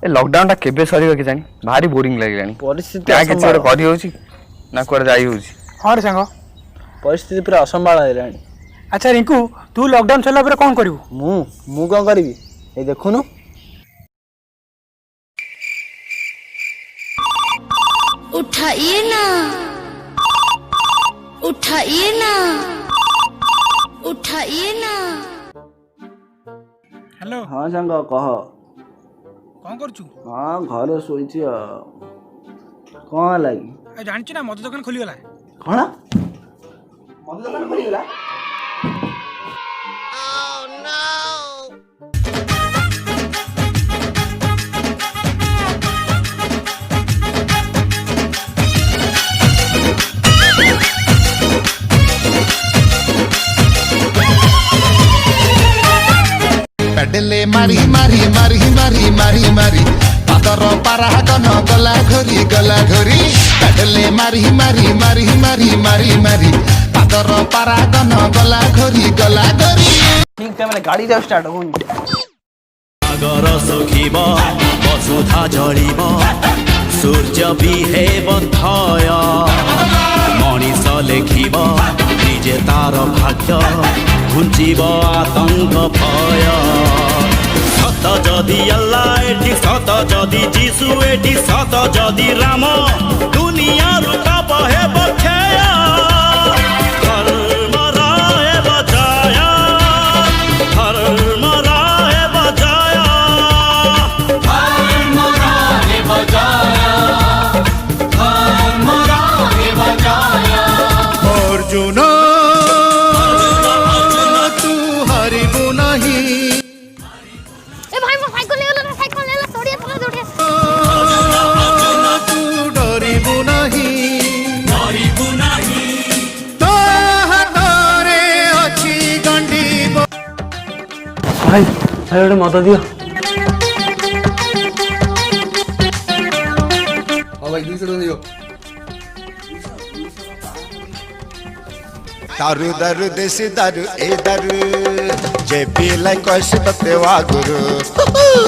ए lockdown टा केबे सरीबो के जानी भारी बोरिंग लागलानी परिस्थिति क्या किछ करी होची ना कोर जाई होची। हाँ रे सांग परिस्थिति पूरा असंभाल हेलानी। अच्छा रिंकू तू लॉकडाउन चला पर कौन करू? मु कौन करी ये देखुनु उठाइए ना उठाइए ना उठाइए ना। हेलो हाँ सांग कह। कौन करछु? हाँ घर शोची कौन लगी ए जानछि ना मद दुकान खोली गला। कौन मद दुकान खोली गला? पेडले मारी मारी मारी मारी मारी मारी पातर पारागन गला घोरी पेडले मारी मारी मारी मारी मारी मारी पातर पारागन गला घोरी ठीक टाइम में गाड़ी रे स्टार्ट होनी। सागर सुखीब वसुधा जलिब सूर्य विहेब थय मनीष लेखिब निजे तार भाग्य घुंचिब आतंक भय। सत जदि अल्लाह एठी सत जदि जीशु एठी सत जदि राम दुनिया रूप हेब क्षय धर्म रहे बजाय धर्म रहे बजाय धर्म रहे बजाय धर्म रहे बजाय। अर्जुन तू हारिबु नहीं ए भाई मैं साइकिल ले लो दौड़िए तू डरिबु नहीं तो हाथरे अछि गंडी। भाई भाई गोटे मत दियो। हाँ भाई 200 टका दियो। दारू दारू देसी दारू ए दारू जे पीला कैसे ततेवा गुरु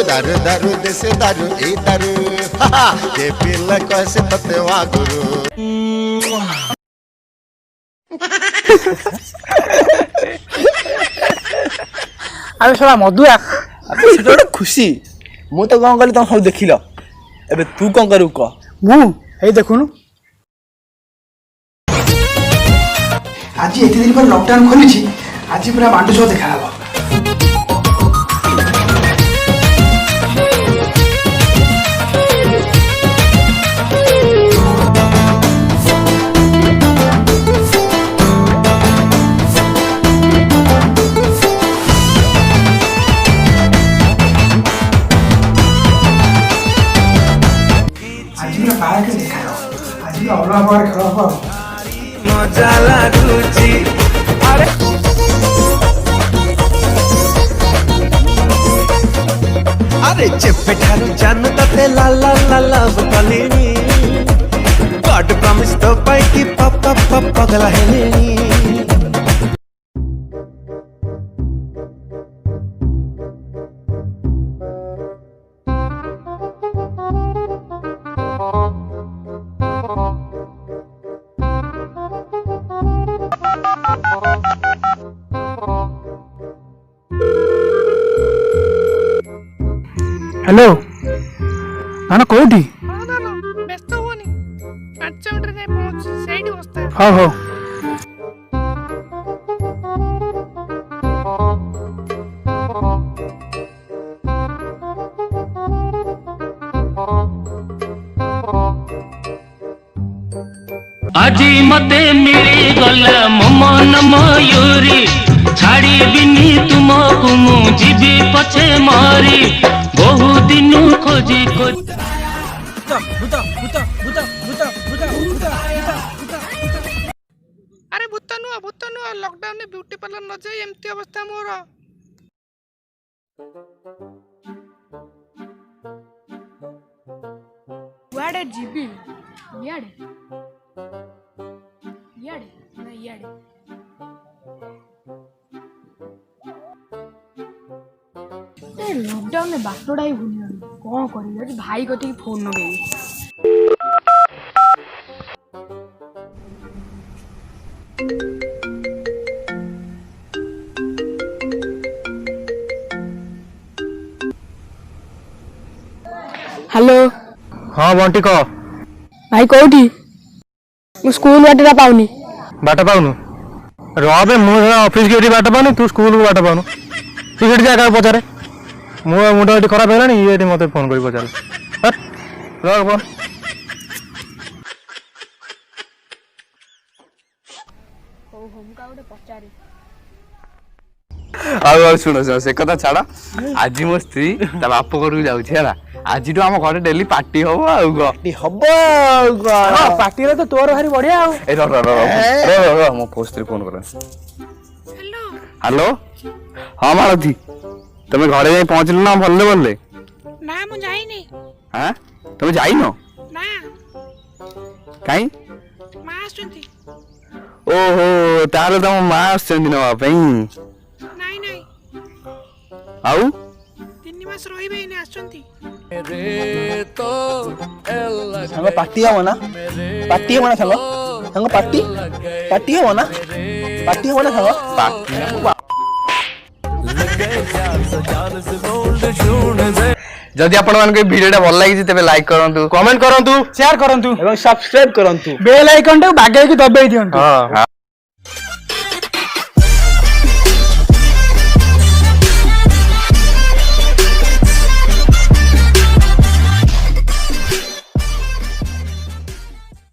दारू दारू देसी दारू ए दारू जे पीला कैसे ततेवा गुरु। अरे साला मधुआ अबे से गोटे खुशी मु तो कौन कली तुम सब देखिल एबे तू कौन करू कह। मु हे देखुनु आज एते दिन पर लॉकडाउन खोली आज पूरा बांटू छो देखा हबो। आज पूरा बाहर के देखा आज पूरा अल्लाह बाहर खड़ा हो मजा लागुची अरे अरे चेपे ठारू जान तते ला ला ला लव कलिनी गॉड प्रॉमिस तो पाई की पापा पापा गला हेलेनी। हेलो नाना कोठी? व्यस्त हुअनि 5 मिनिट जाए पहुंच ସେଇଠି ବସ୍ତା। हाँ हो আজি मते मिली गला मन मयूरी छाड़ी बिनी तुमको मु जीवी पछे मारी बहु दिन खोजी खोजी। अरे भूत नुआ लॉकडाउन में ब्यूटी पार्लर न जाए एमती अवस्था मोर। कुआडे जीबी याडे याडे ना याडे लॉकडाउन में बाटोड़ा ही भूल କ'ଣ କରିବି ଆଜି ଭାଇ କତିକି ଫୋନ୍ ଲଗେଇବି। ହ୍ୟାଲୋ ହଁ ବଣ୍ଟି କହ। ଭାଇ କୋଉଠି? ମୁଁ ସ୍କୁଲ ବାଟଟା ପାଉନି। ବାଟ ପାଉନୁ? ରବେ ମୁଁ ଅଫିସ କି ଏଠି ବାଟ ପାଉନି, ତୁ ସ୍କୁଲକୁ ବାଟ ପାଉନୁ। ତୁ ସେଠି ଜାଗା ପଚାରେ। ମୋ ମୁଣ୍ଡ ଏଠି ଖରାପ ହେଇଗଲାଣି, ଇଏ ଏଠି ମୋତେ ଫୋନ୍ କରି ପଚାରେ। ରହ ଫୋନ୍। ଆଉ ଶୁଣ ସେ କଥା ଛାଡ। ଆଜି ମୋ ସ୍ତ୍ରୀ ତା ବାପ ଘରକୁ ଯାଉଛି ହେଲା। ଆଜିଠୁ ଆମ ଘରେ ଡେଲି ପାର୍ଟି ହବ ଆଉ ହବ ଆଉ କଣ? ପାର୍ଟିରେ ତ ତୋର ଭାରି ବଢିଆ ଆଉ। ଏ ମୋ ସ୍ତ୍ରୀ ଫୋନ କର। ହ୍ୟାଲୋ ହଁ ମାଳତୀ, ତମେ ଘରେ ଯାଇ ପହଞ୍ଚିଲ ନା ଭଲରେ ଭଲରେ? ନା ମୁଁ ଯାଇନି। ହଁ ତମେ ଯାଇନ? ନା କାଇଁ? ମା ଆସୁଛନ୍ତି। ଓହୋ ତାହେଲେ ତମ ମା ଆସୁଛନ୍ତି ନେବା ପାଇଁ? ନାଇଁ ନାଇଁ ଆଉ 3 ମାସ ରହିବେ ଏଇନେ ଆସୁଛନ୍ତି। ସାଙ୍ଗ ପାର୍ଟି ହବ ନା? ପାର୍ଟି ହବ ନା ସାଙ୍ଗ? ସାଙ୍ଗ ପାର୍ଟି ହବ ନା? ପାର୍ଟି ହବ ନା ସାଙ୍ଗ? ଯଦି ଆପଣମାନଙ୍କୁ ଏ ଭିଡିଓଟା ଭଲ ଲାଗିଛି ତେବେ ଲାଇକ୍ କରନ୍ତୁ, କମେଣ୍ଟ କରନ୍ତୁ, ସେୟାର କରନ୍ତୁ ଏବଂ ସବସ୍କ୍ରାଇବ କରନ୍ତୁ। ବେଲ୍ ଆଇକନ୍ ଟାକୁ ବାଗେଇକି ଦବେଇ ଦିଅନ୍ତୁ। ହଁ।